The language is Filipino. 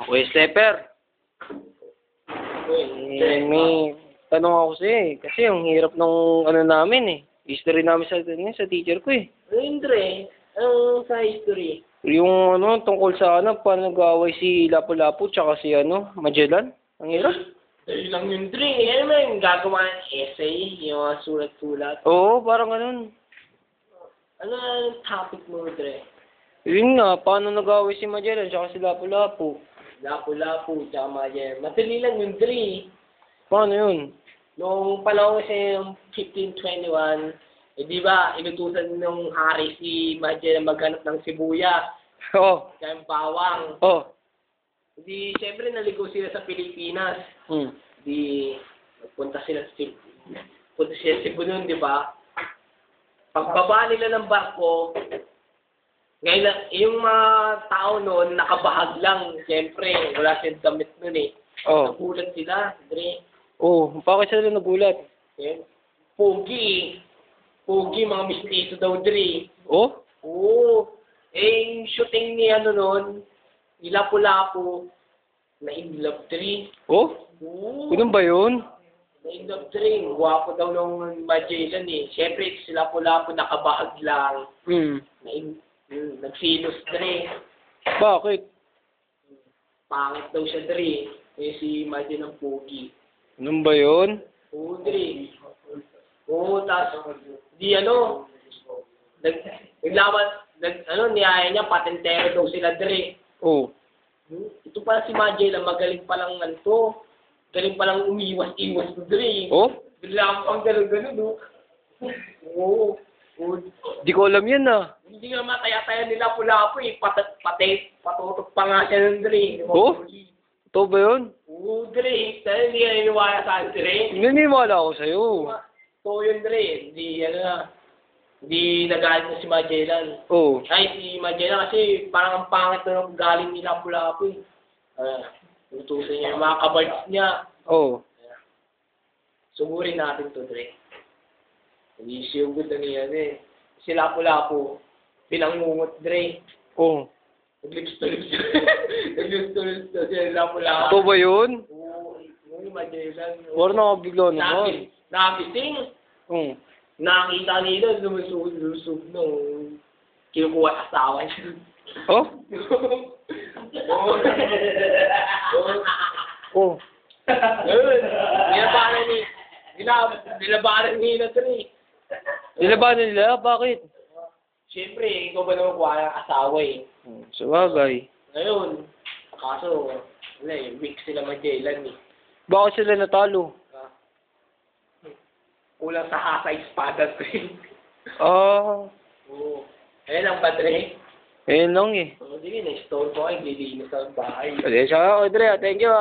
Kuya Stepper. May tanong ako kasi ang hirap ng ano namin history namin sa teacher ko Andre, anong sa history? Yung tungkol sa paano nag-aaway si Lapu-Lapu tsaka si Magellan. Ang hirap. Ayun lang yun, Dre. Ano mo yung gagawa ng essay? Yung mga sulat-sulat? Oo, parang ganun. Ano ang topic mo, Dre? Yun nga, paano nag-aaway si Magellan tsaka si Lapu-Lapu. Lapu-Lapu, tsaka Magellan. Madali lang yun, Dre. Paano yun? Noong panahon kasi yung 1521, di ba, inutusan ng hari si Magellan maghanap ng sibuya. Oo. Kaya yung bawang. Oo. Di, siyempre, naligo sila sa Pilipinas. Di, punta sila sa Cebu nun, di ba? Pagbaba nila ng barko, ngayon, yung mga tao noon, nakabahag lang. Siyempre, wala silang damit nun Oo. Nagulat sila, Dre. Oo, bakit sila nagulat? Pogi. Pogi, mga mistiso daw, Dre. Oh? Oo. Yung shooting ni noon, ni Lapu-Lapu, na in love, Dre. Oh? Oo. Ganun ba yun? Na in love, Dre. Gwapo daw ng Magellan Siyempre, si Lapu-Lapu nakabahag lang. Nagsilos, Dre. Bakit? Pangit daw siya, Dre. Si Magellan ng pogi. Ganun ba yun? Oo, Dre. Oo, niyaya niya, patentero daw sila, Dre. Oo. Ito pala si Magellan, magaling palang galing palang umiwas-iwas, Dre. Oh? Bigla pang gano'n, Oo. Di ko alam yan Hindi nga mataya-taya nila Lapu-Lapu patutok pa nga siya ng Dre. Oh? Ito ba yun? Oo, Dre. Dahil hindi ka niniwala sa akin, Dre. Naniniwala ako sa'yo. So yun, Dre. Hindi nagalit na si Magellan. Oo. Ay, si Magellan kasi parang ang pangit na galing ni Lapu-Lapu Utusan niya yung mga kabards niya. Oo. Sugurin natin to, Dre. Hindi siya good na niya, Si Lapu-Lapu, pinangungot, Dre. Oo. Naglips-to-lips siya, Lapu-Lapu. Ito ba yun? Oo, Magellan. Wala nakabigla naman. Nakabising. Oo. Nakakita nila, lumusog nung kinukuha sa asawa niya. Oh? Oh. Ayun, nilabanan nila, Dre. Nilabanan nila? Bakit? Siyempre, ikaw ba naman kuha ng asawa Sabagay. Ngayon, kaso, weak sila Magellan Bakit sila natalo? Kulang sa hasa espada, Dre. Oo. Ayun lang ba, Dre? Ayun lang Sige, na-stone ko ay lilinis sa bahay. Pasensya ka, Audrey. Thank you